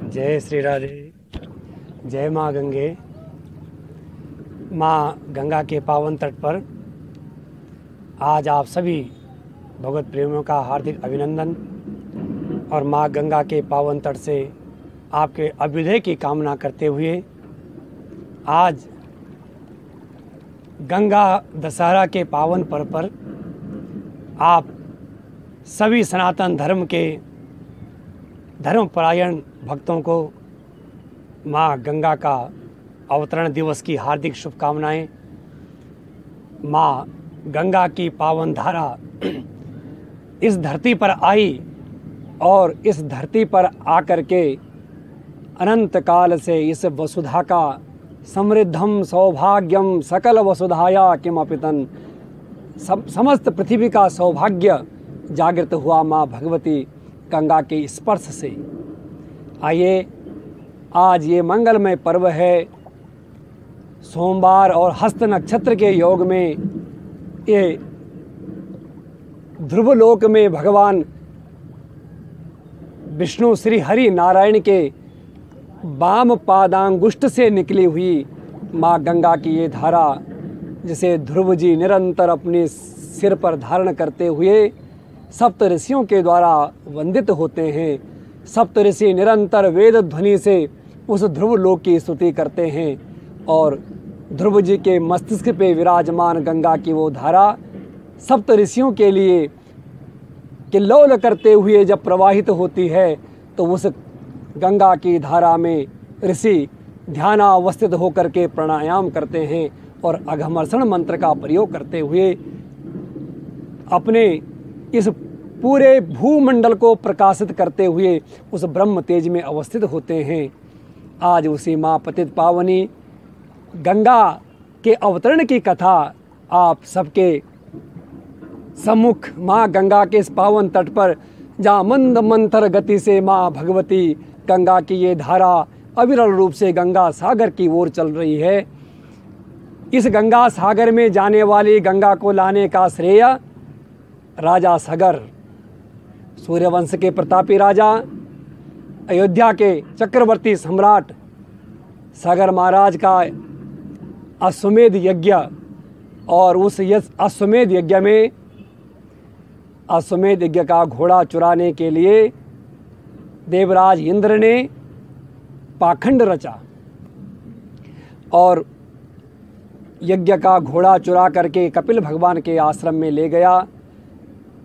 जय श्री राधे। जय माँ गंगे। माँ गंगा के पावन तट पर आज आप सभी भगवत प्रेमियों का हार्दिक अभिनंदन और माँ गंगा के पावन तट से आपके अभ्युदय की कामना करते हुए आज गंगा दशहरा के पावन पर्व पर आप सभी सनातन धर्म के धर्मपरायण भक्तों को माँ गंगा का अवतरण दिवस की हार्दिक शुभकामनाएं। माँ गंगा की पावन धारा इस धरती पर आई और इस धरती पर आकर के अनंत काल से इस वसुधा का समृद्धम सौभाग्यम सकल वसुधाया किमपितन समस्त पृथ्वी का सौभाग्य जागृत हुआ माँ भगवती गंगा के स्पर्श से। आइए, आज ये मंगलमय पर्व है। सोमवार और हस्त नक्षत्र के योग में ये ध्रुवलोक में भगवान विष्णु श्री हरि नारायण के वाम पादांगुष्ठ से निकली हुई माँ गंगा की ये धारा, जिसे ध्रुव जी निरंतर अपने सिर पर धारण करते हुए सप्त ऋषियों के द्वारा वंदित होते हैं। सप्त ऋषि निरंतर वेद ध्वनि से उस ध्रुव लोक की स्तुति करते हैं और ध्रुव जी के मस्तिष्क पे विराजमान गंगा की वो धारा सप्त ऋषियों के लिए किल्लौल करते हुए जब प्रवाहित होती है तो उस गंगा की धारा में ऋषि ध्यानावस्थित होकर के प्राणायाम करते हैं और अघमर्षण मंत्र का प्रयोग करते हुए अपने इस पूरे भूमंडल को प्रकाशित करते हुए उस ब्रह्म तेज में अवस्थित होते हैं। आज उसी माँ पतित पावनी गंगा के अवतरण की कथा आप सबके सम्मुख माँ गंगा के इस पावन तट पर, जहाँ मंद मंथर गति से माँ भगवती गंगा की ये धारा अविरल रूप से गंगा सागर की ओर चल रही है। इस गंगा सागर में जाने वाली गंगा को लाने का श्रेय राजा सगर, सूर्यवंश के प्रतापी राजा, अयोध्या के चक्रवर्ती सम्राट सगर महाराज का अश्वमेध यज्ञ, और उस अश्वमेध यज्ञ में अश्वमेध यज्ञ का घोड़ा चुराने के लिए देवराज इंद्र ने पाखंड रचा और यज्ञ का घोड़ा चुरा करके कपिल भगवान के आश्रम में ले गया।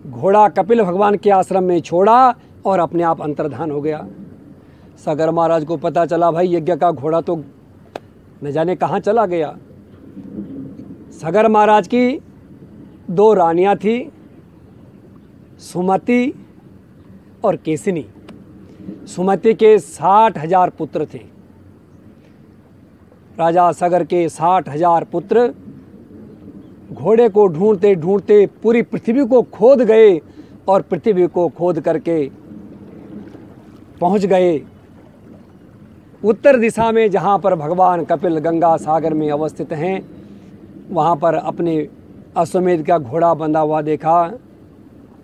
घोड़ा कपिल भगवान के आश्रम में छोड़ा और अपने आप अंतर्धान हो गया। सगर महाराज को पता चला, भाई यज्ञ का घोड़ा तो न जाने कहाँ चला गया। सगर महाराज की दो रानियां थी, सुमति और केसिनी। सुमति के 60,000 पुत्र थे। राजा सगर के 60,000 पुत्र घोड़े को ढूंढते ढूंढते पूरी पृथ्वी को खोद गए और पृथ्वी को खोद करके पहुंच गए उत्तर दिशा में, जहां पर भगवान कपिल गंगा सागर में अवस्थित हैं। वहां पर अपने अश्वमेध का घोड़ा बंधा हुआ देखा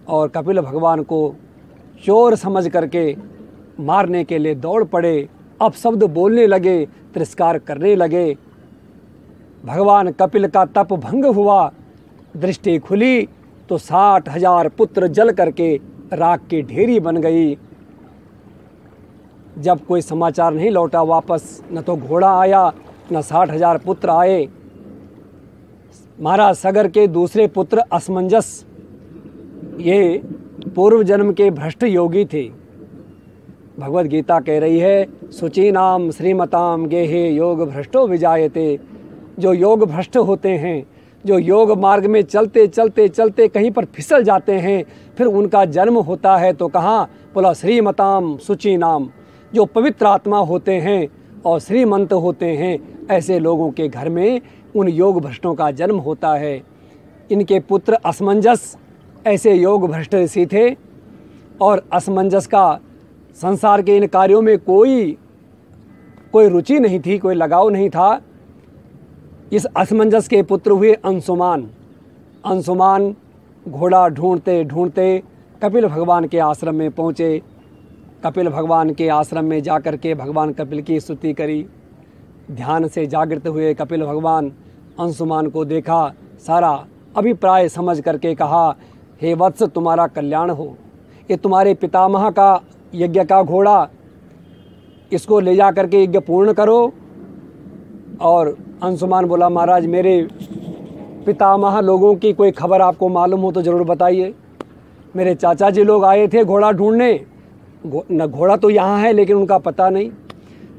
और कपिल भगवान को चोर समझ करके मारने के लिए दौड़ पड़े। अपशब्द बोलने लगे, तिरस्कार करने लगे। भगवान कपिल का तप भंग हुआ, दृष्टि खुली तो 60,000 पुत्र जल करके राख की ढेरी बन गई। जब कोई समाचार नहीं लौटा वापस, न तो घोड़ा आया न 60,000 पुत्र आए। महाराज सगर के दूसरे पुत्र असमंजस, ये पूर्व जन्म के भ्रष्ट योगी थे। भगवत गीता कह रही है, शुचीनाम श्रीमताम गेहे योग भ्रष्टो विजायते। जो योग भ्रष्ट होते हैं, जो योग मार्ग में चलते चलते चलते कहीं पर फिसल जाते हैं, फिर उनका जन्म होता है तो कहाँ, बोला श्रीमताम शुचि नाम। जो पवित्र आत्मा होते हैं और श्रीमंत होते हैं, ऐसे लोगों के घर में उन योग भ्रष्टों का जन्म होता है। इनके पुत्र असमंजस ऐसे योग भ्रष्ट ऋषि थे और असमंजस का संसार के इन कार्यों में कोई रुचि नहीं थी, कोई लगाव नहीं था। इस असमंजस के पुत्र हुए अंशुमान। अंशुमान घोड़ा ढूंढते ढूंढते कपिल भगवान के आश्रम में पहुँचे कपिल भगवान के आश्रम में जाकर के भगवान कपिल की स्तुति करी। ध्यान से जागृत हुए कपिल भगवान अंशुमान को देखा, सारा अभिप्राय समझ करके कहा, हे वत्स तुम्हारा कल्याण हो, ये तुम्हारे पितामह का यज्ञ का घोड़ा, इसको ले जा करके यज्ञ पूर्ण करो। और अंशुमान बोला, महाराज मेरे पितामह लोगों की कोई खबर आपको मालूम हो तो ज़रूर बताइए। मेरे चाचा जी लोग आए थे घोड़ा ढूंढने, घोड़ा तो यहाँ है लेकिन उनका पता नहीं।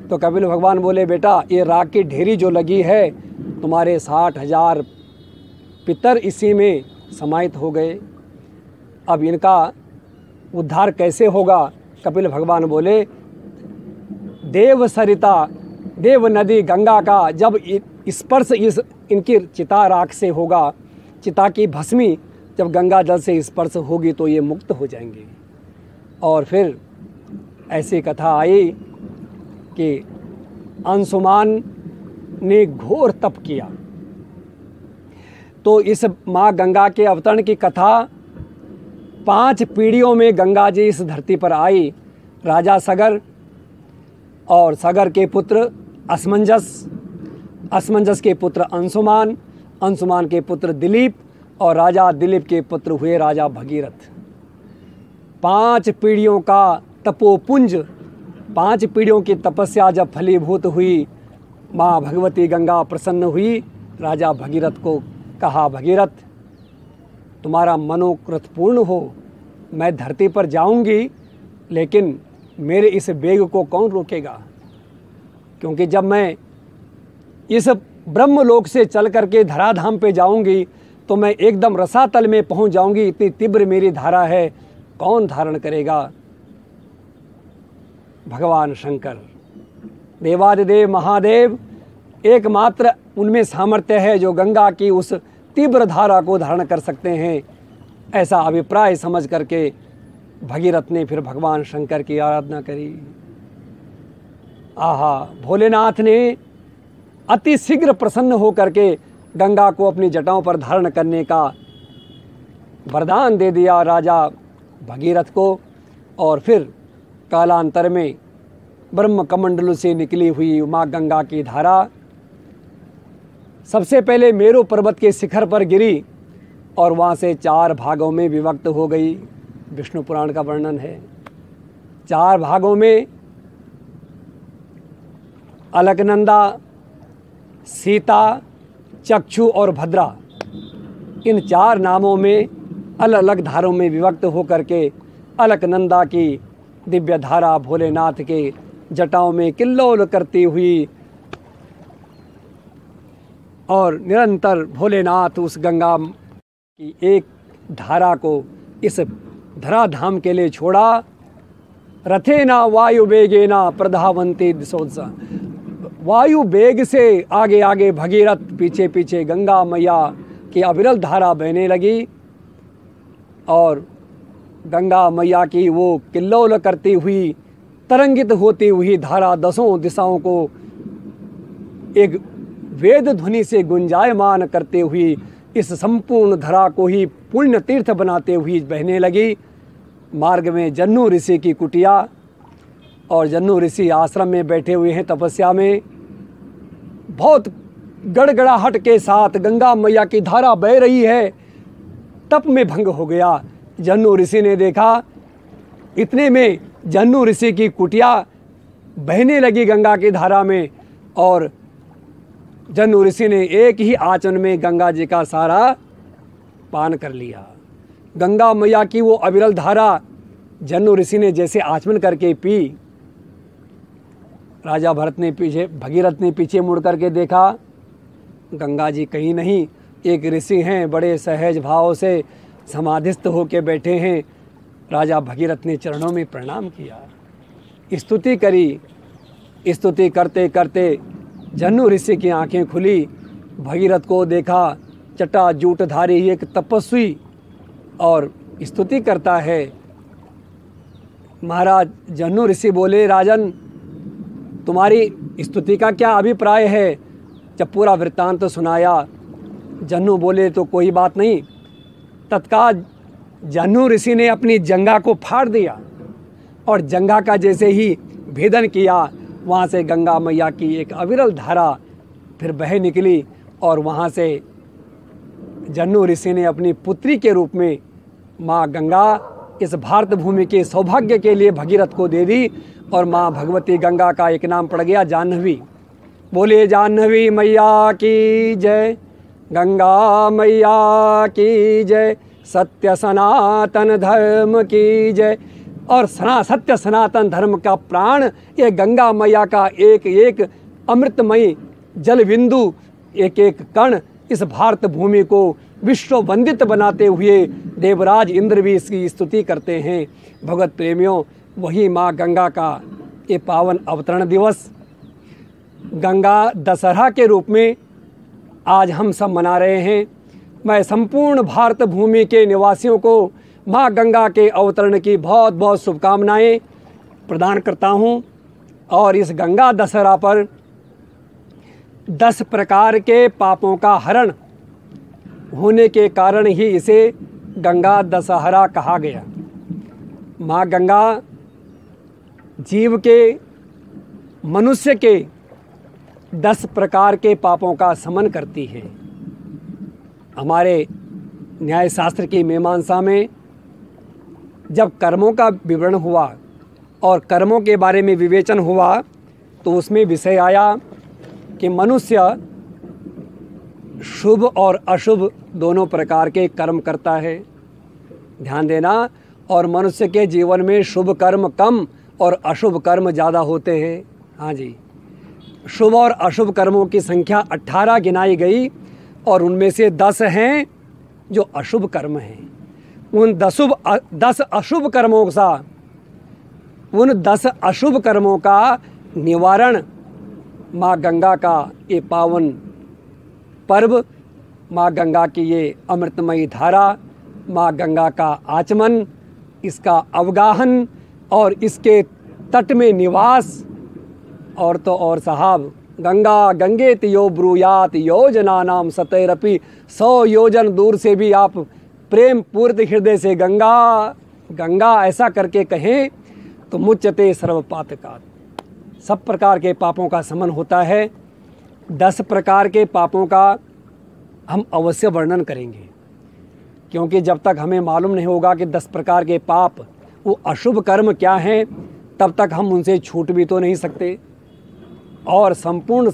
तो कपिल भगवान बोले, बेटा ये राख की ढेरी जो लगी है, तुम्हारे 60,000 पितर इसी में समाहित हो गए, अब इनका उद्धार कैसे होगा। कपिल भगवान बोले, देव सरिता, देव नदी गंगा का जब स्पर्श इनकी चिता राख से होगा, चिता की भस्मी जब गंगा जल से स्पर्श होगी तो ये मुक्त हो जाएंगे। और फिर ऐसी कथा आई कि अंशुमान ने घोर तप किया। तो इस माँ गंगा के अवतरण की कथा 5 पीढ़ियों में गंगा जी इस धरती पर आई। राजा सगर और सगर के पुत्र असमंजस, असमंजस के पुत्र अंशुमान, अंशुमान के पुत्र दिलीप और राजा दिलीप के पुत्र हुए राजा भगीरथ। 5 पीढ़ियों का तपोपुंज, 5 पीढ़ियों की तपस्या जब फलीभूत हुई, माँ भगवती गंगा प्रसन्न हुई। राजा भगीरथ को कहा, भगीरथ तुम्हारा मनोकृत पूर्ण हो, मैं धरती पर जाऊंगी लेकिन मेरे इस वेग को कौन रोकेगा, क्योंकि जब मैं इस ब्रह्मलोक से चल करके धराधाम पे जाऊंगी तो मैं एकदम रसातल में पहुंच जाऊंगी, इतनी तीव्र मेरी धारा है, कौन धारण करेगा। भगवान शंकर देवादिदेव महादेव एकमात्र उनमें सामर्थ्य है जो गंगा की उस तीव्र धारा को धारण कर सकते हैं। ऐसा अभिप्राय समझ करके भगीरथ ने फिर भगवान शंकर की आराधना करी। आहा, भोलेनाथ ने अति शीघ्र प्रसन्न होकर के गंगा को अपनी जटाओं पर धारण करने का वरदान दे दिया राजा भगीरथ को। और फिर कालांतर में ब्रह्म कमंडलू से निकली हुई माँ गंगा की धारा सबसे पहले मेरू पर्वत के शिखर पर गिरी और वहाँ से 4 भागों में विभक्त हो गई। विष्णु पुराण का वर्णन है। 4 भागों में अलकनंदा, सीता, चक्षु और भद्रा, इन 4 नामों में अलग अलग धारों में विभक्त होकर के अलकनंदा की दिव्य धारा भोलेनाथ के जटाओं में किल्लोल करती हुई और निरंतर भोलेनाथ उस गंगा की एक धारा को इस धराधाम के लिए छोड़ा। रथेना वायु वेगेना प्रधावंती दिशोत्सा, वायु वेग से आगे आगे भगीरथ पीछे पीछे गंगा मैया की अविरल धारा बहने लगी और गंगा मैया की वो किल्लोल करती हुई तरंगित होती हुई धारा 10 दिशाओं को एक वेद ध्वनि से गुंजायमान करते हुई इस संपूर्ण धरा को ही पुण्य तीर्थ बनाते हुई बहने लगी। मार्ग में जन्नू ऋषि की कुटिया और जन्नू ऋषि आश्रम में बैठे हुए हैं तपस्या में। बहुत गड़गड़ाहट के साथ गंगा मैया की धारा बह रही है, तप में भंग हो गया। जन्नू ऋषि ने देखा, इतने में जन्नू ऋषि की कुटिया बहने लगी गंगा की धारा में और जन्नू ऋषि ने एक ही आचमन में गंगा जी का सारा पान कर लिया। गंगा मैया की वो अविरल धारा जन्नू ऋषि ने जैसे आचमन करके पी। राजा भगीरथ ने पीछे मुड़ करके देखा, गंगा जी कहीं नहीं, एक ऋषि हैं बड़े सहज भाव से समाधिस्थ होकर बैठे हैं। राजा भगीरथ ने चरणों में प्रणाम किया, स्तुति करी। स्तुति करते करते जन्नू ऋषि की आंखें खुली। भगीरथ को देखा, चटा जूटधारी एक तपस्वी और स्तुति करता है। महाराज जन्नू ऋषि बोले, राजन तुम्हारी स्तुति का क्या अभिप्राय है। जब पूरा वृत्तांत सुनाया, जन्नू बोले तो कोई बात नहीं। तत्काल जन्नू ऋषि ने अपनी जंघा को फाड़ दिया और जंगा का जैसे ही भेदन किया, वहाँ से गंगा मैया की एक अविरल धारा फिर बह निकली और वहाँ से जन्नू ऋषि ने अपनी पुत्री के रूप में माँ गंगा इस भारत भूमि के सौभाग्य के लिए भगीरथ को दे दी और माँ भगवती गंगा का एक नाम पड़ गया जाह्नवी। बोले जाह्नवी मैया की जय, गंगा मैया की जय, सत्य सनातन धर्म की जय। और सत्य सनातन धर्म का प्राण ये गंगा मैया का एक एक अमृतमयी जल बिंदु, एक एक कण इस भारत भूमि को विश्व वंदित बनाते हुए देवराज इंद्र भी इसकी स्तुति करते हैं। भगवत प्रेमियों, वही माँ गंगा का ये पावन अवतरण दिवस गंगा दशहरा के रूप में आज हम सब मना रहे हैं। मैं संपूर्ण भारत भूमि के निवासियों को माँ गंगा के अवतरण की बहुत बहुत शुभकामनाएं प्रदान करता हूँ। और इस गंगा दशहरा पर 10 प्रकार के पापों का हरण होने के कारण ही इसे गंगा दशहरा कहा गया। माँ गंगा जीव के, मनुष्य के 10 प्रकार के पापों का शमन करती है। हमारे न्याय शास्त्र की मीमांसा में जब कर्मों का विवरण हुआ और कर्मों के बारे में विवेचन हुआ तो उसमें विषय आया कि मनुष्य शुभ और अशुभ दोनों प्रकार के कर्म करता है। ध्यान देना, और मनुष्य के जीवन में शुभ कर्म कम और अशुभ कर्म ज़्यादा होते हैं। हाँ जी, शुभ और अशुभ कर्मों की संख्या 18 गिनाई गई और उनमें से 10 हैं जो अशुभ कर्म हैं। उन 10 अशुभ कर्मों का निवारण माँ गंगा का ये पावन पर्व, माँ गंगा की ये अमृतमयी धारा, माँ गंगा का आचमन, इसका अवगाहन और इसके तट में निवास। और तो और साहब, गंगा गंगेत यो ब्रूयात योजना नाम सतैरपि, 100 योजन दूर से भी आप प्रेम पूर्ण हृदय से गंगा गंगा ऐसा करके कहें तो मुच्यते सर्वपातकात्, सब प्रकार के पापों का शमन होता है। 10 प्रकार के पापों का हम अवश्य वर्णन करेंगे, क्योंकि जब तक हमें मालूम नहीं होगा कि 10 प्रकार के पाप वो अशुभ कर्म क्या हैं, तब तक हम उनसे छूट भी तो नहीं सकते। और संपूर्ण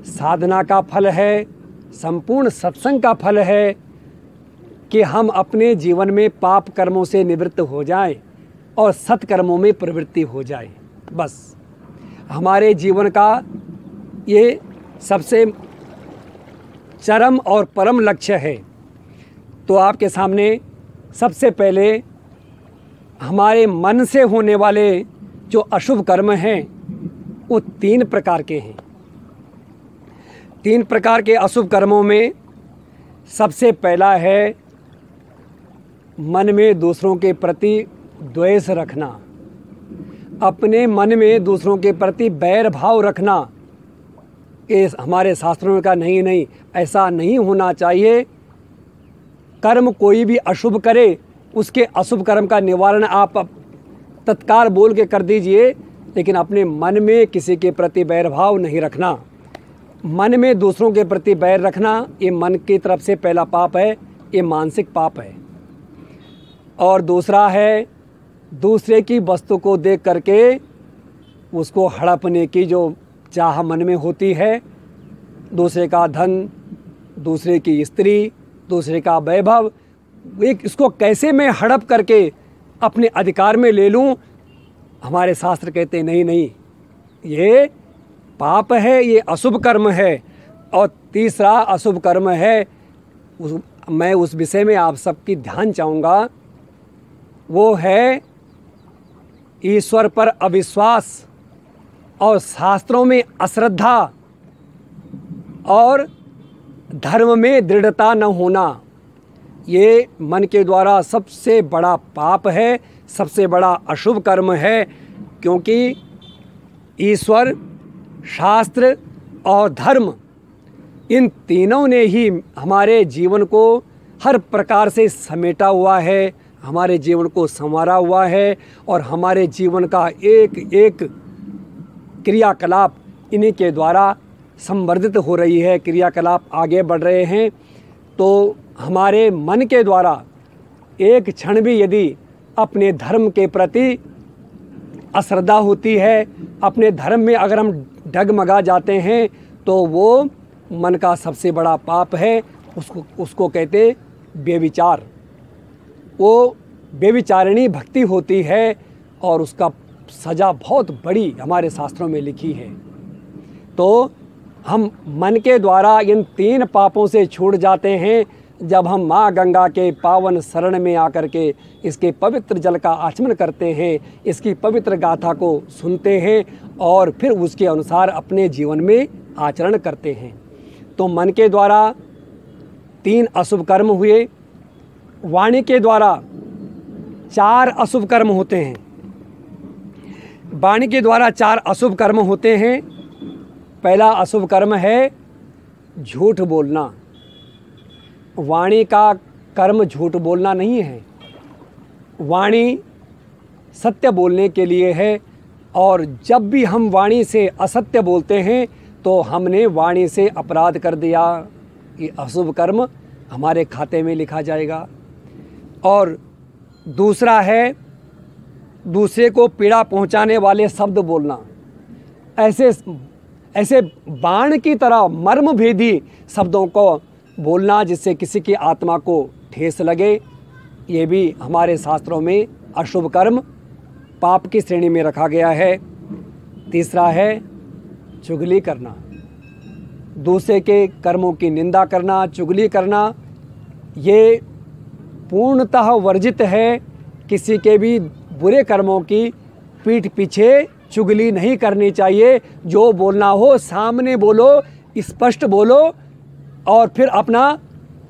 साधना का फल है, संपूर्ण सत्संग का फल है कि हम अपने जीवन में पाप कर्मों से निवृत्त हो जाएं और सत्कर्मों में प्रवृत्ति हो जाए। बस हमारे जीवन का ये सबसे चरम और परम लक्ष्य है। तो आपके सामने सबसे पहले हमारे मन से होने वाले जो अशुभ कर्म हैं वो 3 प्रकार के हैं। 3 प्रकार के अशुभ कर्मों में सबसे पहला है मन में दूसरों के प्रति द्वेष रखना, अपने मन में दूसरों के प्रति बैर भाव रखना। ये हमारे शास्त्रों में कहा नहीं, ऐसा नहीं होना चाहिए। कर्म कोई भी अशुभ करे, उसके अशुभ कर्म का निवारण आप तत्काल बोल के कर दीजिए, लेकिन अपने मन में किसी के प्रति बैर भाव नहीं रखना। मन में दूसरों के प्रति बैर रखना ये मन की तरफ से पहला पाप है, ये मानसिक पाप है। और दूसरा है दूसरे की वस्तु को देख करके उसको हड़पने की जो चाह मन में होती है, दूसरे का धन, दूसरे की स्त्री, दूसरे का वैभव, इसको कैसे मैं हड़प करके अपने अधिकार में ले लूं। हमारे शास्त्र कहते नहीं, ये पाप है, ये अशुभ कर्म है। और तीसरा अशुभ कर्म है, मैं उस विषय में आप सबकी ध्यान चाहूँगा, वो है ईश्वर पर अविश्वास और शास्त्रों में अश्रद्धा और धर्म में दृढ़ता न होना। ये मन के द्वारा सबसे बड़ा पाप है, सबसे बड़ा अशुभ कर्म है, क्योंकि ईश्वर, शास्त्र और धर्म, इन तीनों ने ही हमारे जीवन को हर प्रकार से समेटा हुआ है, हमारे जीवन को संवारा हुआ है और हमारे जीवन का एक एक क्रियाकलाप इन्हीं के द्वारा संवर्धित हो रही है, क्रियाकलाप आगे बढ़ रहे हैं। तो हमारे मन के द्वारा एक क्षण भी यदि अपने धर्म के प्रति अश्रद्धा होती है, अपने धर्म में अगर हम डगमगा जाते हैं, तो वो मन का सबसे बड़ा पाप है। उसको कहते व्यभिचार। वो व्यभिचारिणी भक्ति होती है और उसका सज़ा बहुत बड़ी हमारे शास्त्रों में लिखी है। तो हम मन के द्वारा इन 3 पापों से छूट जाते हैं जब हम माँ गंगा के पावन शरण में आकर के इसके पवित्र जल का आचमन करते हैं, इसकी पवित्र गाथा को सुनते हैं और फिर उसके अनुसार अपने जीवन में आचरण करते हैं। तो मन के द्वारा 3 अशुभ कर्म हुए, वाणी के द्वारा 4 अशुभ कर्म होते हैं। वाणी के द्वारा 4 अशुभ कर्म होते हैं। पहला अशुभ कर्म है झूठ बोलना। वाणी का कर्म झूठ बोलना नहीं है। वाणी सत्य बोलने के लिए है और जब भी हम वाणी से असत्य बोलते हैं तो हमने वाणी से अपराध कर दिया। ये अशुभ कर्म हमारे खाते में लिखा जाएगा। और दूसरा है दूसरे को पीड़ा पहुंचाने वाले शब्द बोलना। ऐसे बाण की तरह मर्म भेदी शब्दों को बोलना जिससे किसी की आत्मा को ठेस लगे, ये भी हमारे शास्त्रों में अशुभ कर्म पाप की श्रेणी में रखा गया है। तीसरा है चुगली करना, दूसरे के कर्मों की निंदा करना, चुगली करना। ये पूर्णतः वर्जित है। किसी के भी बुरे कर्मों की पीठ पीछे चुगली नहीं करनी चाहिए। जो बोलना हो सामने बोलो, स्पष्ट बोलो और फिर अपना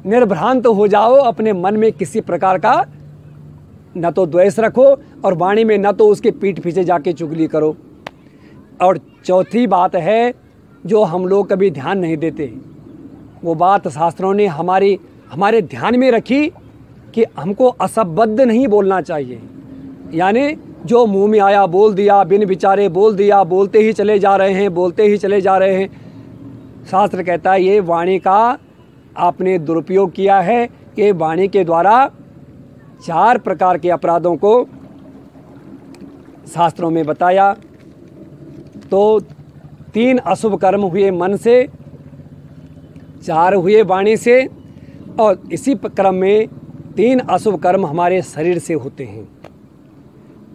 निर्भ्रांत हो जाओ। अपने मन में किसी प्रकार का न तो द्वेष रखो और वाणी में न तो उसके पीठ पीछे जाके चुगली करो। और चौथी बात है जो हम लोग कभी ध्यान नहीं देते, वो बात शास्त्रों ने हमारे ध्यान में रखी कि हमको असंबद्ध नहीं बोलना चाहिए। यानी जो मुंह में आया बोल दिया, बिन विचारे बोल दिया, बोलते ही चले जा रहे हैं, बोलते ही चले जा रहे हैं। शास्त्र कहता है ये वाणी का आपने दुरुपयोग किया है। ये वाणी के द्वारा 4 प्रकार के अपराधों को शास्त्रों में बताया। तो 3 अशुभ कर्म हुए मन से, 4 हुए वाणी से और इसी क्रम में 3 अशुभ कर्म हमारे शरीर से होते हैं।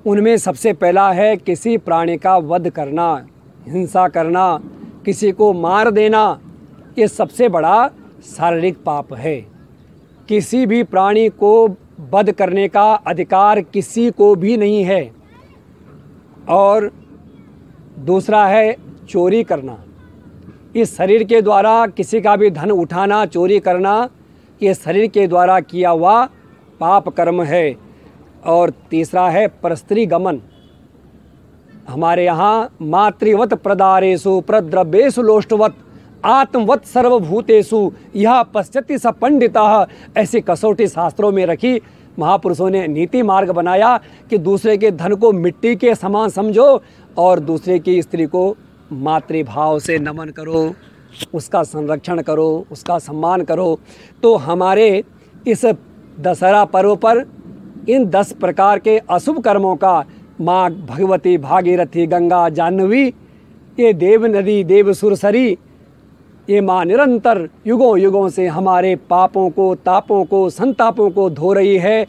उनमें सबसे पहला है किसी प्राणी का वध करना, हिंसा करना, किसी को मार देना। ये सबसे बड़ा शारीरिक पाप है। किसी भी प्राणी को वध करने का अधिकार किसी को भी नहीं है। और दूसरा है चोरी करना। इस शरीर के द्वारा किसी का भी धन उठाना, चोरी करना, ये शरीर के द्वारा किया हुआ पाप कर्म है। और तीसरा है परस्त्री गमन। हमारे यहाँ मातृवत प्रदारेषु प्रद्रव्येषु लोष्टवत आत्मवत सर्वभूतेषु यह पश्यति स पंडितः, ऐसी कसौटी शास्त्रों में रखी। महापुरुषों ने नीति मार्ग बनाया कि दूसरे के धन को मिट्टी के समान समझो और दूसरे की स्त्री को मातृभाव से नमन करो, उसका संरक्षण करो, उसका सम्मान करो। तो हमारे इस दशहरा पर्व पर इन 10 प्रकार के अशुभ कर्मों का माँ भगवती, भागीरथी, गंगा, जाह्नवी, ये देव नदी, देव सुरसरी, ये माँ निरंतर युगों युगों से हमारे पापों को, तापों को, संतापों को धो रही है।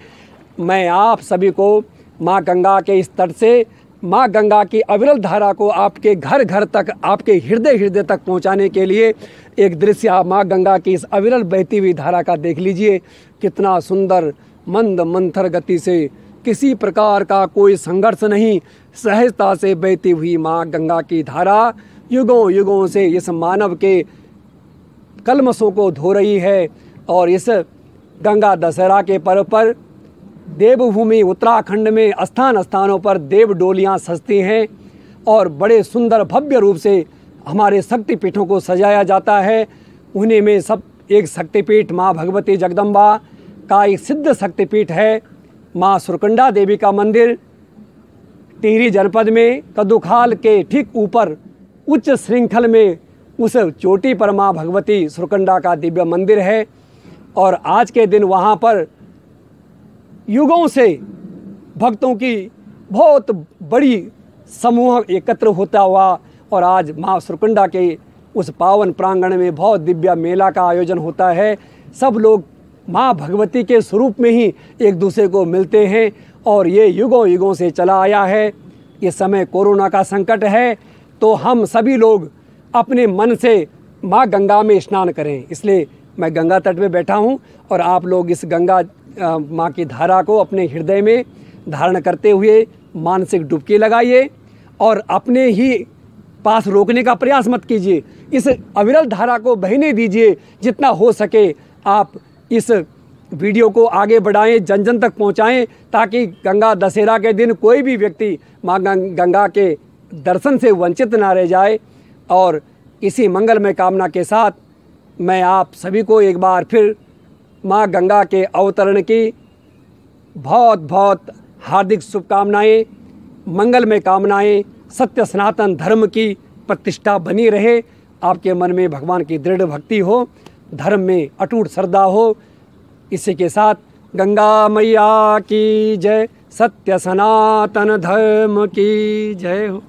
मैं आप सभी को माँ गंगा के इस तट से माँ गंगा की अविरल धारा को आपके घर घर तक, आपके हृदय हृदय तक पहुँचाने के लिए एक दृश्य आप माँ गंगा की इस अविरल बहती हुई धारा का देख लीजिए। कितना सुंदर मंद मंथर गति से, किसी प्रकार का कोई संघर्ष नहीं, सहजता से बहती हुई माँ गंगा की धारा युगों युगों से इस मानव के कलमशों को धो रही है। और इस गंगा दशहरा के पर्व पर देवभूमि उत्तराखंड में स्थान स्थानों पर देव डोलियाँ सजती हैं और बड़े सुंदर भव्य रूप से हमारे शक्तिपीठों को सजाया जाता है। उन्हीं में सब एक शक्तिपीठ माँ भगवती जगदम्बा का एक सिद्ध शक्तिपीठ है माँ सुरकंडा देवी का मंदिर टिहरी जनपद में कद्दूखाल के ठीक ऊपर उच्च श्रृंखल में उस चोटी पर माँ भगवती सुरकंडा का दिव्य मंदिर है। और आज के दिन वहाँ पर युगों से भक्तों की बहुत बड़ी समूह एकत्र होता हुआ और आज माँ सुरकंडा के उस पावन प्रांगण में बहुत दिव्य मेला का आयोजन होता है। सब लोग माँ भगवती के स्वरूप में ही एक दूसरे को मिलते हैं और ये युगों युगों से चला आया है। ये समय कोरोना का संकट है तो हम सभी लोग अपने मन से माँ गंगा में स्नान करें। इसलिए मैं गंगा तट पे बैठा हूँ और आप लोग इस गंगा माँ की धारा को अपने हृदय में धारण करते हुए मानसिक डुबकी लगाइए और अपने ही पास रोकने का प्रयास मत कीजिए। इस अविरल धारा को बहने दीजिए। जितना हो सके आप इस वीडियो को आगे बढ़ाएं, जन जन तक पहुंचाएं, ताकि गंगा दशहरा के दिन कोई भी व्यक्ति माँ गंगा के दर्शन से वंचित ना रह जाए। और इसी मंगलमय कामना के साथ मैं आप सभी को एक बार फिर माँ गंगा के अवतरण की बहुत बहुत हार्दिक शुभकामनाएं, मंगलमय कामनाएं। सत्य सनातन धर्म की प्रतिष्ठा बनी रहे, आपके मन में भगवान की दृढ़ भक्ति हो, धर्म में अटूट श्रद्धा हो। इसी के साथ गंगा मैया की जय, सत्य सनातन धर्म की जय हो।